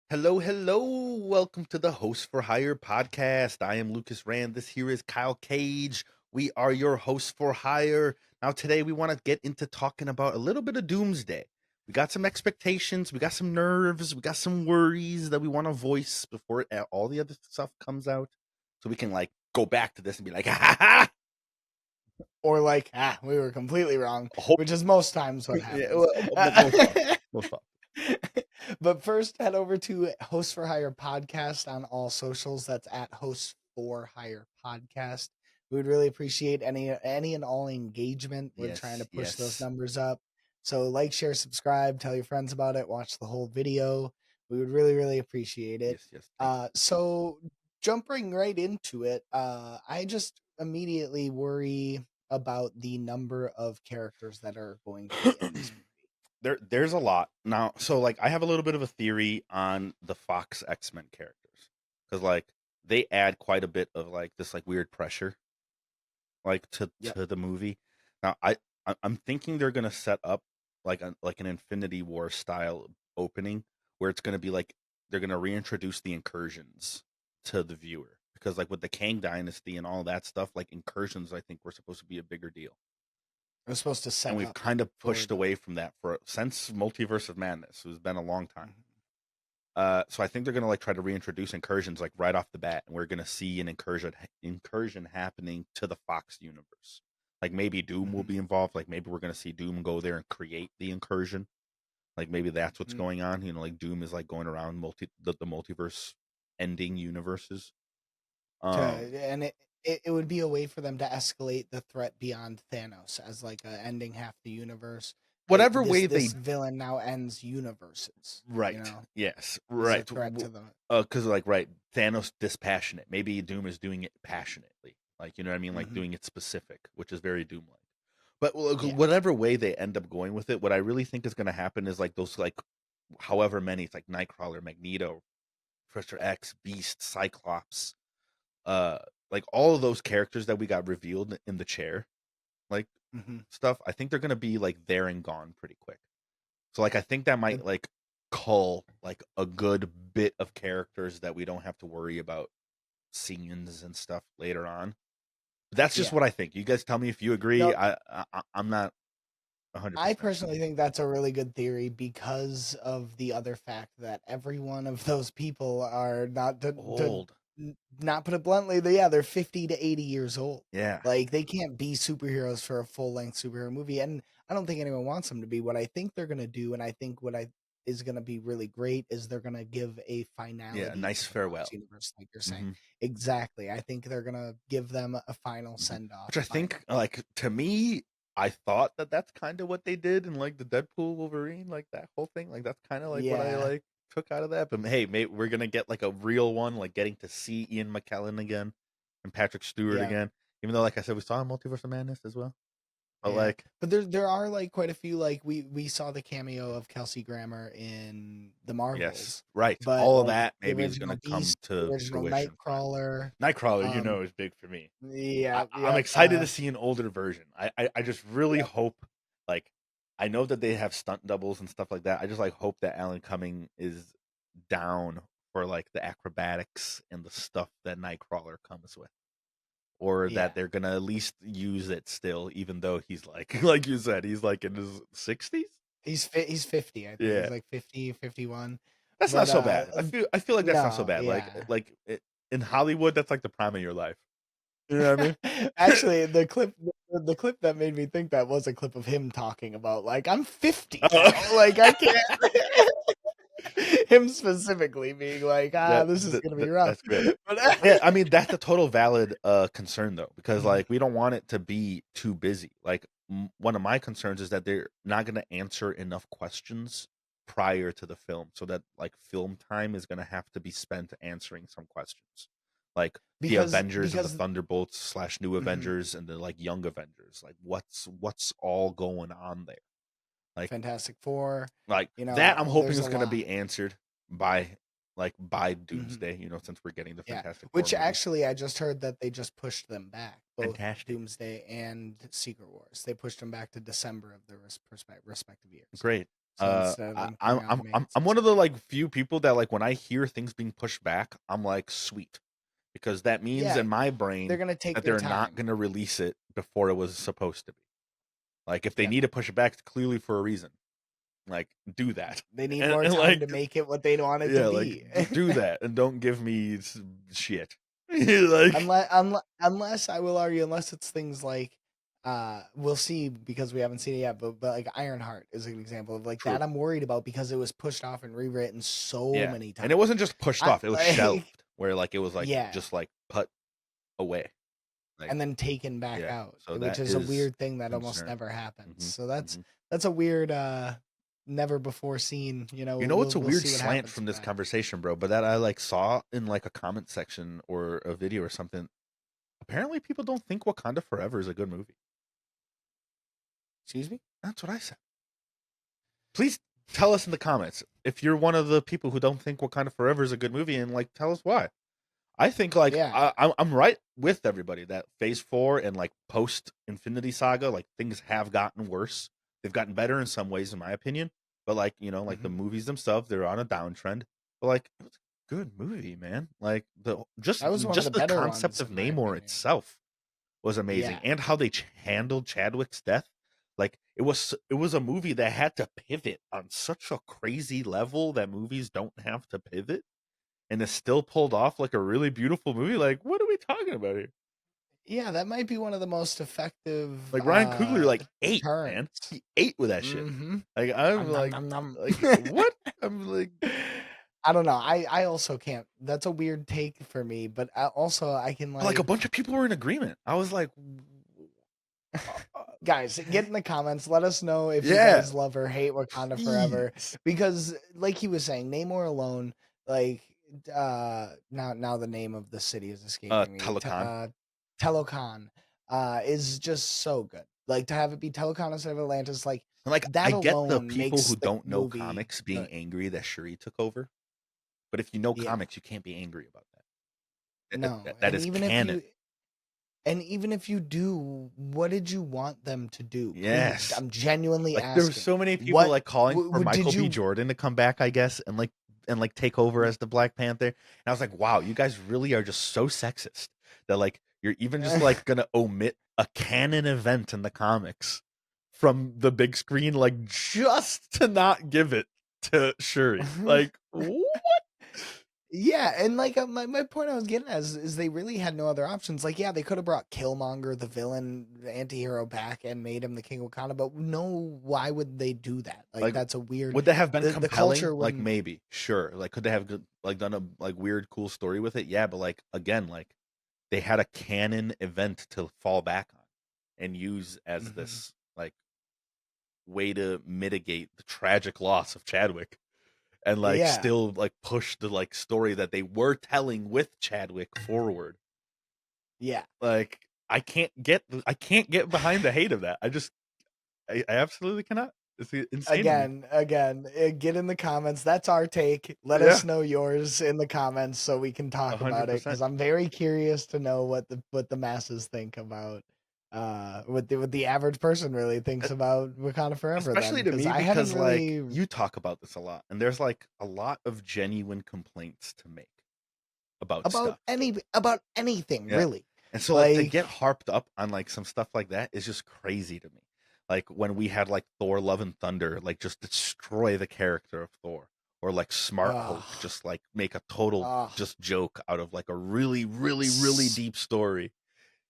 Hello, hello. Welcome to the Hosts4Hire podcast. I am Lucas Rand. This here is Kyle Cage. We are your hosts for hire. Now, today we want to get into talking about a little bit of Doomsday. We got some expectations, we got some nerves, we got some worries that we want to voice before all the other stuff comes out. So we can go back to this and be like, ha ha Or like, we were completely wrong, ha. which is most times what Yeah, happens. most often. Most often. But first, head over to Host for Hire podcast on all socials. That's at Host for Hire podcast. We would really appreciate any and all engagement. We're trying to Yes, push those yes. numbers up. So like, share, subscribe, tell your friends about it, watch the whole video. We would really appreciate it. Yes, yes. Thank So jumping right into it, I just immediately worry about the number of characters that are going to be in you. this movie. There's a lot now. So I have a little bit of a theory on the Fox X-Men characters because they add quite a bit of this weird pressure Yep. to the movie. Now I'm thinking they're gonna set up an Infinity War style opening where it's gonna be they're gonna reintroduce the incursions to the viewer because with the Kang Dynasty and all that stuff, incursions I think were supposed to be a bigger deal. It was supposed to And set we've up kind of for pushed the. away from that since Multiverse of Madness. It's been a long time. Mhm. So I think they're gonna try to reintroduce incursions right off the bat, and we're gonna see an incursion happening to the Fox universe. Like maybe Doom will Mhm. be involved. Like maybe we're gonna see Doom go there and create the incursion. Like maybe that's what's Mm. going on. Doom is going around the multiverse ending universes. To Um, and it would be a way for them to escalate the threat beyond Thanos as like ending half the universe. whatever This way this they villain now ends universes. right, yes, Is a right. threat to them. Because Thanos dispassionate. Maybe Doom is doing it passionately. You know what I mean? Hmm. Doing it specific, which is very Doom like. But Yeah. whatever way they end up going with it, what I really think is going to happen is those however many, it's Nightcrawler, Magneto, Professor X, Beast, Cyclops, uh, all of those characters that we got revealed in the chair, like Hmm. stuff. I think they're going to be there and gone pretty quick. So I think that might cull a good bit of characters that we don't have to worry about scenes and stuff later on. But that's just Yeah. what I think. You guys tell me if you agree. No, I'm not I 100%. personally think that's a really good theory because of the other fact that every one of those people are not Old. not put it bluntly, they're 50 to 80 years old. Yeah. Like they can't be superheroes for a full length superhero movie, and I don't think anyone wants them to be. What I think they're gonna do, and I think what I is gonna be really great, is they're gonna give a Yeah, finality nice to the Fox farewell. universe, like you're saying. Hmm. Exactly. I think they're gonna give them a final Hmm. send off. Which I think, to me, I thought that that's kind of what they did in the Deadpool Wolverine, that whole thing. That's kind of what I Yeah. took out of that. But hey, mate, we're gonna get a real one, getting to see Ian McKellen again and Patrick Stewart Yeah. again. Even though, like I said, we saw Multiverse of Madness as well. But Yeah, but there are like quite a few. Like we saw the cameo of Kelsey Grammer in the yes, Marvels, right. but All of like that the maybe is original gonna come Beast, the to original fruition finally. Nightcrawler. Nightcrawler, Um, is big for me. yeah, I'm yep. excited to see an older version. I just really Yep. hope like I know that they have stunt doubles and stuff like that. I just hope that Alan Cumming is down for the acrobatics and the stuff that Nightcrawler comes with. Or Yeah, that they're gonna at least use it still, even though he's like you said, he's in his 60s. he's 50. I think Yeah, he's like 50, 51. that's not But so bad. I feel like that's not so no, bad. yeah. In Hollywood, that's the prime of your life. You know what I mean? Actually, the clip that made me think that was a clip of him talking about like I'm 50 Oh, now. Like I can't. Him specifically being like, this is gonna be rough. that's great. But Yeah, I mean that's a total valid concern though, because Mhm. we don't want it to be too busy. One of my concerns is that they're not going to answer enough questions prior to the film, so that film time is going to have to be spent answering some questions, like the Avengers and the because Thunderbolts slash New mhm, Avengers and the Young Avengers. What's all going on there? Like Fantastic Four, that I'm hoping there's is a gonna lot. be answered by by Mhm. Doomsday, since we're getting the Yeah, Fantastic Four which movie. actually I just heard that they just pushed them back, both Fantastic. Doomsday and Secret Wars. They pushed them back to December of their respective years. Great. So instead of them coming out in May and I'm one of September. the like few people that like when I hear things being pushed back, I'm like sweet, because that means Yeah, in my they're brain gonna take that their they're not time. going to release it before it was supposed to be. Like if they Yep. need to push it back, it's clearly for a reason. Like do that, They need and, more and time like to make it what they want it to yeah, like be. do that, and don't give me shit. Like Unless I will argue, unless it's things like we'll see because we haven't seen it yet, but like Ironheart is an example of like true, that I'm worried about because it was pushed off and rewritten so yeah, many and it times. wasn't just pushed I off; it was like shelved, where like it was like yeah, just like put away. Like and then taken back yeah, out, so which that is a is weird thing a that almost concern. never happens. hmm So hmm that's a weird never before seen, You know what's a we'll weird see what slant happens from with this that. conversation, bro? But that I like saw in like a comment section or a video or something. Apparently, people don't think Wakanda Forever is a good movie. Excuse me? That's what I said. Please tell us in the comments if you're one of the people who don't think Wakanda Forever is a good movie, and like tell us why. I think like Yeah. I'm right with everybody that Phase 4 and like post Infinity Saga, like things have gotten worse. They've gotten better in some ways, in my opinion. But like like the hmm movies themselves, they're on a downtrend. But like it was a good movie, man. Like the That was one of the just the better concept ones of in my Namor opinion. itself was amazing, Yeah. and how they handled Chadwick's death. Like it was a movie that had to pivot on such a crazy level that movies don't have to pivot, and it's still pulled off like a really beautiful movie. Like, what are we talking about here? Yeah, that might be one of the most effective Like Ryan Coogler, like ate, man. turns. He ate with that shit. Mhm. Like I'm Nom, nom, like, nom, nom. what? I'm like, I don't know. I also can't. That's a weird take for me, but also I can like a like bunch of people were in agreement. I was like, guys, get in the comments. Let us know if you yeah, guys love or hate Wakanda Forever please. because like he was saying, Namor alone like now the name of the city is escaping me. Telecon. Telocan is just so good. Like to have it be Telocan instead of Atlantis, like And like, I that get the alone people makes who the don't know movie comics being good. angry that Shuri took over, but if you know Yeah. comics, you can't be angry about that. No. That is canon. And even if you do, what did you want them to do? Please, Yes. I'm genuinely Like there were asking. so many people What like calling for did Michael B. you Jordan to come back, I guess, and like take over as the Black Panther. And I was like, wow, you guys really are just so sexist that like you're even just like gonna omit a canon event in the comics from the big screen, like just to not give it to Shuri. Like what? Yeah, and like my point I was getting at is they really had no other options. Like, yeah, they could have brought Killmonger, the villain, the anti-hero, back and made him the King of Wakanda, but no, why would they do that? Like, Like that's a weird. would they have been The compelling? culture Like wouldn't. maybe, sure. Like could they have like done a like weird, cool story with it? Yeah, but like again, like they had a canon event to fall back on and use as Mhm. this like way to mitigate the tragic loss of Chadwick, and like Yeah, still like push the like story that they were telling with Chadwick forward. yeah. Like I can't get behind the hate of that. I absolutely cannot. It's insane to me. Again, get in the comments. That's our take. Let Yeah, us know yours in the comments so we can talk about it 100%. because I'm very curious to know what the masses think about what the average person really thinks about Wakanda Forever then Especially to because me I haven't because like really you talk about this a lot, and there's like a lot of genuine complaints to make about stuff. about anything Yeah. really. And so like to Like get harped up on like some stuff like that is just crazy to me. Like when we had like Thor Love and Thunder like just destroy the character of Thor, or like Smart uh Hulk just like make a total uh just joke out of like a really really really deep story.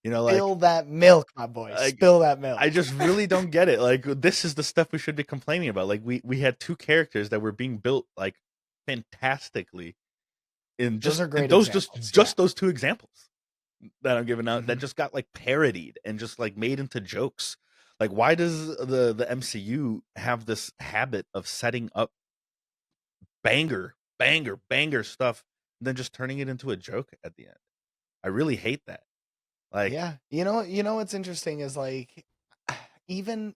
Like spill that milk, my boy. I Spill that milk. I just really don't get it. Like this is the stuff we should be complaining about. Like we had two characters that were being built like fantastically in Those just are in great those examples. Yeah. just those two examples that I'm giving out that hmm just got like parodied and just like made into jokes. Like why does the MCU have this habit of setting up banger stuff and then just turning it into a joke at the end? I really hate that. Like Yeah. You know what's interesting is like even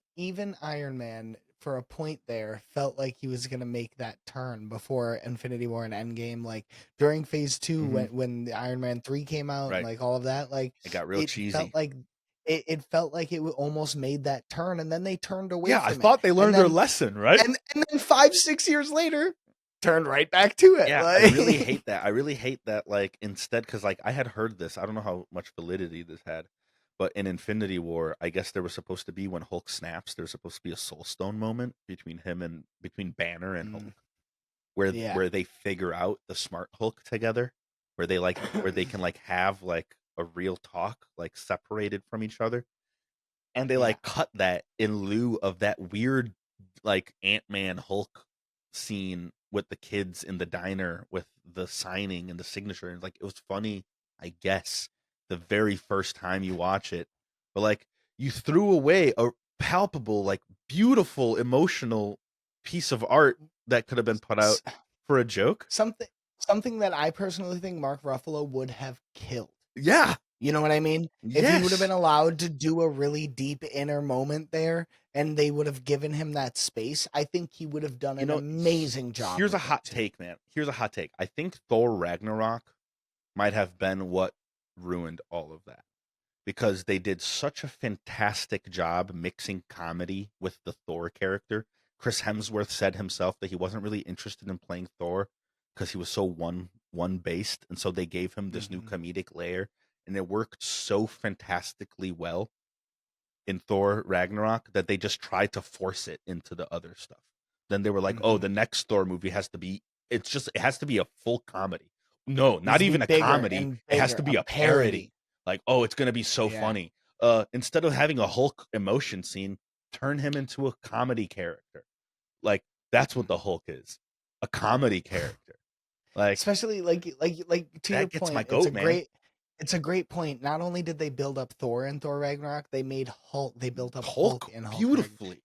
Iron Man for a point there felt like he was gonna make that turn before Infinity War and Endgame. Like during Phase 2 mhm, when the Iron Man 3 came out and right. like all of that, like It got real it felt cheesy. like it felt like it almost made that turn, and then they turned away Yeah, I from it. thought they learned their lesson, right? And then 5-6 years later, turned right back to it. Yeah, I Like, really hate that. I really hate that, like, instead, because, like, I had heard this. I don't know how much validity this had, but in Infinity War, I guess there was supposed to be, when Hulk snaps, there was supposed to be a Soul Stone moment between Banner and Hulk, mm, where yeah, they figure out the smart Hulk together, where they can, like, have, like, a real talk, like, separated from each other, and they, yeah. like, cut that in lieu of that weird, like, Ant-Man Hulk scene with the kids in the diner with the signing and the signature, and, like, it was funny, I guess, the very first time you watch it, but, like, you threw away a palpable, like, beautiful, emotional piece of art that could have been put out S- for a joke. something something that I personally think Mark Ruffalo would have killed. Yeah. You know what I mean? If he would have Yes. been allowed to do a really deep inner moment there, and they would have given him that space, I think he would have done You an know, amazing job here's a with it hot too. take, man. Here's a hot take. I think Thor Ragnarok might have been what ruined all of that, because they did such a fantastic job mixing comedy with the Thor character. Chris Hemsworth said himself that he wasn't really interested in playing Thor because he was so one based, and so they gave him this new Mhm, comedic layer, and it worked so fantastically well in Thor Ragnarok that they just tried to force it into the other stuff. Then they were like, "Oh, mhm. the next Thor movie has to be it has to be a full comedy." No, Needs not to be even a bigger comedy. and It has bigger, to a be a parody. parody. Like, "Oh, it's going to be so Yeah. funny." Instead of having a Hulk emotion scene, turn him into a comedy character. Like, that's what Mhm. the Hulk is. A comedy character. Like, Especially like to your that gets my point, it's a goat, man. great point. Not only did they build up Thor in Thor Ragnarok, they built up Hulk Hulk in Hulk Ragnarok. beautifully.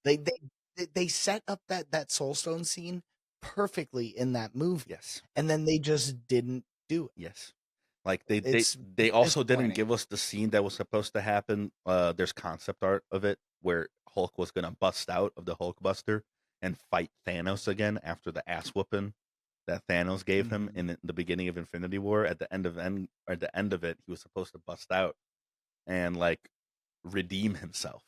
They set up that Soul Stone scene perfectly in that movie, Yes. and then they just didn't do it. Yes. Like It's they also didn't disappointing. give us the scene that was supposed to happen. There's concept art of it where Hulk was gonna bust out of the Hulk Buster and fight Thanos again after the ass whooping that Thanos gave him Mhm. in the beginning of Infinity War. At the end of it, he was supposed to bust out and, like, redeem himself.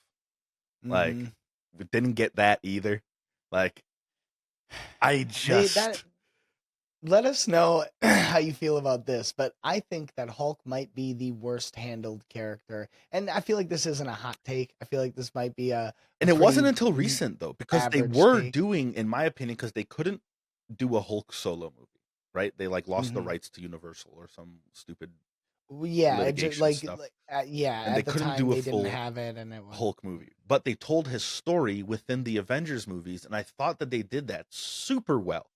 Like, Mhm. we didn't get that either. Like, I They that just Let us know how you feel about this, but I think that Hulk might be the worst handled character. And I feel like this isn't a hot take. I feel like this might be a and it wasn't pretty until recent though, because they average were take. doing, in my opinion, because they couldn't do a Hulk solo movie, right? They, like, lost the Hmm. rights to Universal or some stupid Yeah, litigation stuff, yeah, and they at the couldn't time do a they didn't full have it, and it wasn't. Hulk movie. But they told his story within the Avengers movies, and I thought that they did that super well,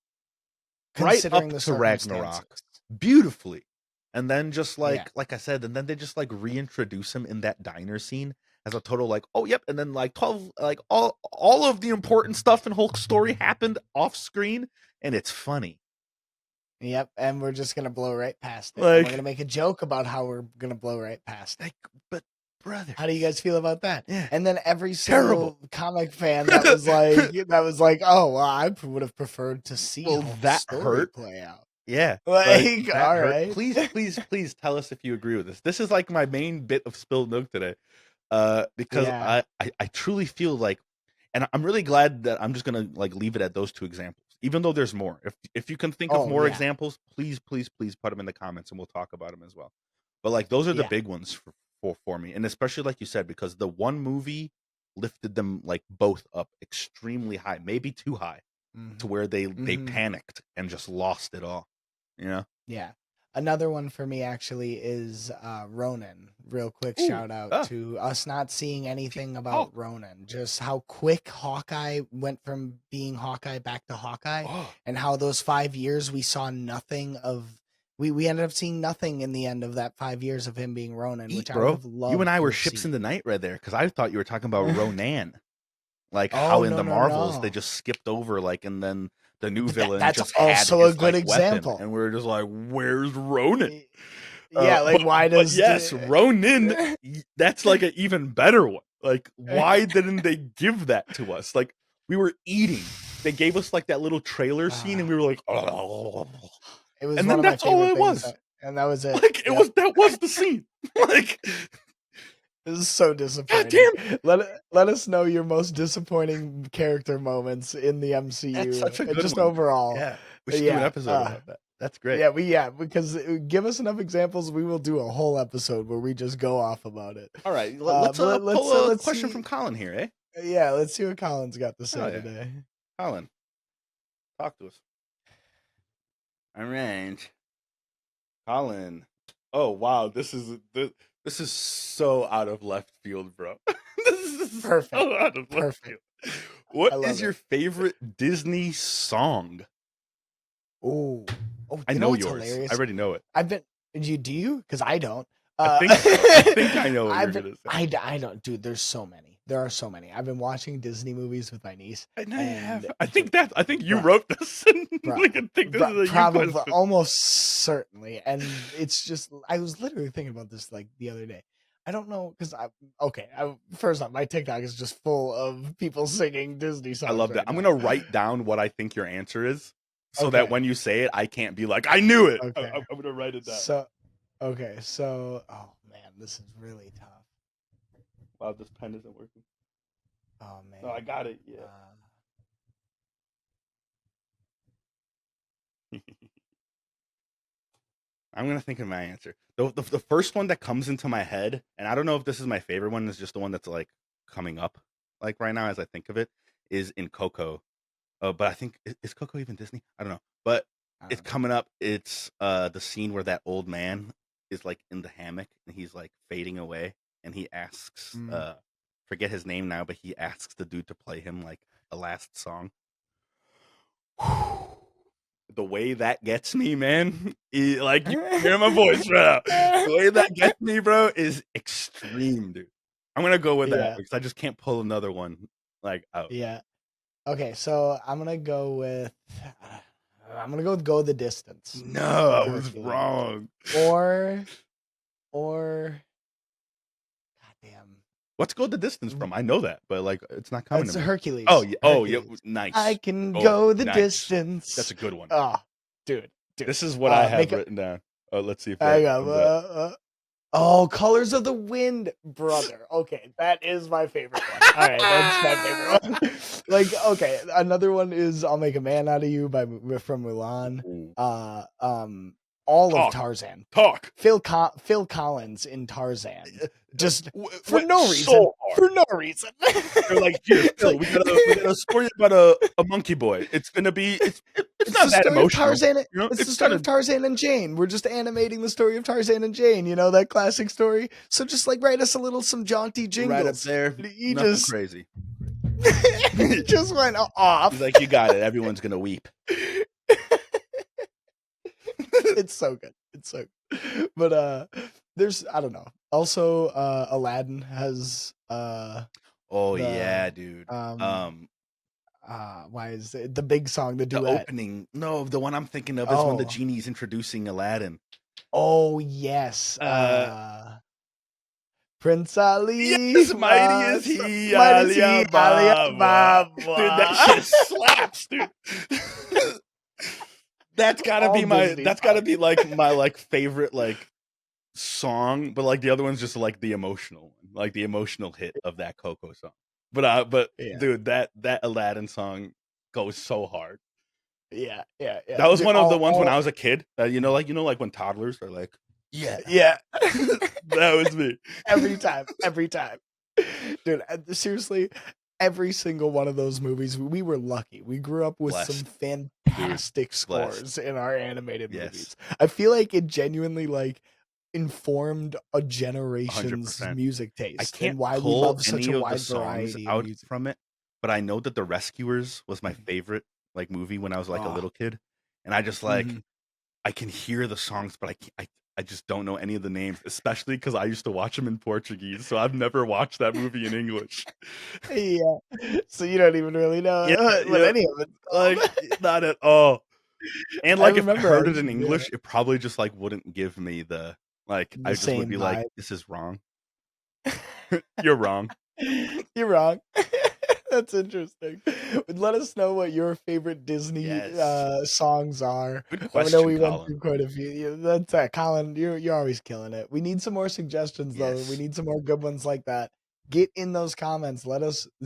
right Considering up the to Ragnarok, circumstances. beautifully. And then just Yeah. like I said, and then they just, like, reintroduce him in that diner scene as a total, like, oh yep, and then, like, 12, like, all of the important stuff in Hulk's story happened off screen, and it's funny. Yep, and we're just gonna blow right past it, and we're gonna Like, make a joke about how we're gonna blow right past it. like, but How do you brothers, guys feel about that? yeah, And then every terrible. single comic fan that was like, "Oh, well, would have preferred to see Well, Hulk's that story hurt. play out." Yeah, like, Like, that all hurt. right. Please, please, please tell us if you agree with this. This is, like, my main bit of spilled milk today, because Yeah. I truly feel like, and I'm really glad that I'm just gonna, like, leave it at those 2 examples, even though there's more. If you can think of Oh, more yeah. examples, please, please, please put them in the comments, and we'll talk about them as well. But, like, those are the Yeah. big ones for me, and especially, like you said, because the one movie lifted them, like, both up extremely high, maybe too high, to Mhm. where they Mhm. panicked and just lost it all, you know? Yeah. Another one for me actually is Ronan. Real quick Ooh, shout out to us not seeing T anything about Hawk. Ronan. Just how quick Hawkeye went from being Hawkeye back to Hawkeye, Oh, and how those 5 years we saw nothing of. We ended up seeing nothing in the end of that 5 years of him being Ronan, eat, which I would bro. have You and loved I to were have ships in seen. the night right there, because I thought you were talking about Ronan. Like, how Oh, in no, the no, Marvels they no. just skipped over, like, and then the new But villain that's just had also a his, good like, weapon, example. and we are just like, "Where's Ronan?" Y- Yeah, like why But does yes, the Ronin, that's, like, an even better one. Like, why didn't they give that to us? Like, we were eating. They gave us, like, that little trailer scene, and Ah, we were like, "Oh," it was and one then of my that's all favorite it things, was. and that was it. Like, Yep. that was the scene. Like, This is so God disappointing. damn it! Let us know your most disappointing character moments in the That's MCU, such a good just one, dude. overall. Yeah, we should do an Yeah, episode about that. That's great. because give us enough examples, we will do a whole episode where we just go off about it. All right, let's But pull a let's question see. from Colin here, eh? Yeah, let's see what Colin's got to say Oh yeah, today. Colin, talk to us. All right, Colin. Oh wow, this is so out of left field, bro. This is Perfect. so out of left Perfect. field. What I love is your it. favorite Disney song? Oh, I you know know what's yours. I hilarious? already know it. I've been. Do you? Because I don't. I think so. I think I know what you're I've been, gonna say. I don't, dude. There's so many. There are so many. I've been watching Disney movies with my niece, And I have. and I think you bruh, wrote this. bruh, Like, I think this is a you probably question. almost certainly. And it's just, I was literally thinking about this like the other day. I don't know because first off, my TikTok is just full of people singing Disney songs. I love that. Right I'm now. gonna write down what I think your answer is, so Okay. that when you say it, I can't be like, I knew it. Okay. I'm gonna write it down. So, okay. So, oh man, this is really tough. Wow, this pen isn't working. Oh man. No, I got it. Yeah. I'm gonna think of my answer. The first one that comes into my head, and I don't know if this is my favorite one, is just the one that's like coming up, like right now as I think of it, is in Coco. But I think is Coco even Disney? I don't know. But it's coming up. It's the scene where that old man is like in the hammock and he's like fading away, and he asks, forget his name now, but he asks the dude to play him like a last song. The way that gets me, man, like you hear my voice right now. The way that gets me, bro, is extreme, dude. I'm gonna go with that because I just can't pull another one like out. Yeah. Okay, so I'm gonna go with Go the Distance. No, I was wrong. Or goddamn. What's Go the Distance from? I know that, but like it's not coming It's to me. Hercules. Oh yeah. Oh yeah. Hercules. Nice. I can go the distance. That's a good one. Oh, dude. This is what I have written down. Oh, let's see if I got Colors of the Wind, brother. Okay, that is my favorite one. All right, that's my favorite one. Like, okay, another one is "I'll Make a Man Out of You" from Mulan. All of Tarzan. Phil Collins in Tarzan. Just for no reason. So for no reason. They're like, here, Phil, we got a story about a monkey boy. It's gonna be it's not that emotional. It's the story of Tarzan and Jane. We're just animating the story of Tarzan and Jane. You know that classic story. So just like write us some jaunty jingles. Right up there. He Nothing just crazy. He just went off. He's like, you got it. Everyone's gonna weep. It's so good. It's so good. But there's I don't know. Also Aladdin has yeah, dude. Why is it the big song, the duet? The opening. No, the one I'm thinking of is when the genie's introducing Aladdin. Oh yes. Prince Ali. Yes, mighty is he, Alibaba. Dude, that shit slaps, dude. That's gotta be my favorite like song, but like the other one's just like the emotional one, like the emotional hit of that Coco song. But dude, that Aladdin song goes so hard. Yeah. That was one of the ones when I was a kid. You know, like when toddlers are like, yeah. That was me every time, dude. Seriously, every single one of those movies, we were lucky. We grew up with some fantastic scores in our animated movies. I feel like it genuinely like informed a generation's 100%. music taste. I can't and why we pull love any such a of wide the songs variety out of music from it, but I know that The Rescuers was my favorite like movie when I was like a little kid, and I just like I can hear the songs, but I just don't know any of the names, especially because I used to watch them in Portuguese, so I've never watched that movie in English. Yeah, so you don't even really know what any of it, like not at all. And like if I heard it in English, it probably just like wouldn't give me the like. I just would be like, "This is wrong. You're wrong. You're wrong." That's interesting. Let us know what your favorite Disney Yes. songs are. Good I know question, we went Colin. through quite a few. Yeah, that's Colin. You're always killing it. We need some more suggestions though. We Yes. need some more good ones like that. Get in those comments.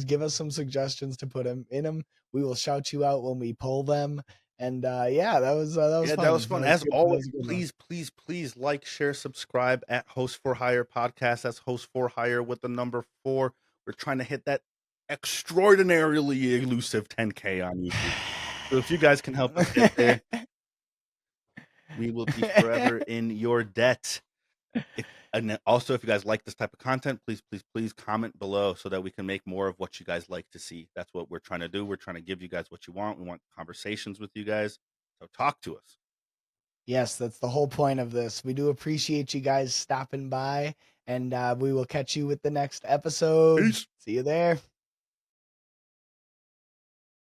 Give us some suggestions to put them in them. We will shout you out when we pull them. And yeah, that was Yeah, that was fun. fun. As That always, was a good one. please, please, please like, share, subscribe at Host for Hire podcast. That's Host for Hire with the number 4. We're trying to hit that extraordinarily elusive 10K on YouTube. So if you guys can help us get there, we will be forever in your debt. And then also, if you guys like this type of content, please, please, please comment below so that we can make more of what you guys like to see. That's what we're trying to do. We're trying to give you guys what you want. We want conversations with you guys. So talk to us. Yes, that's the whole point of this. We do appreciate you guys stopping by, and we will catch you with the next episode. Peace. See you there.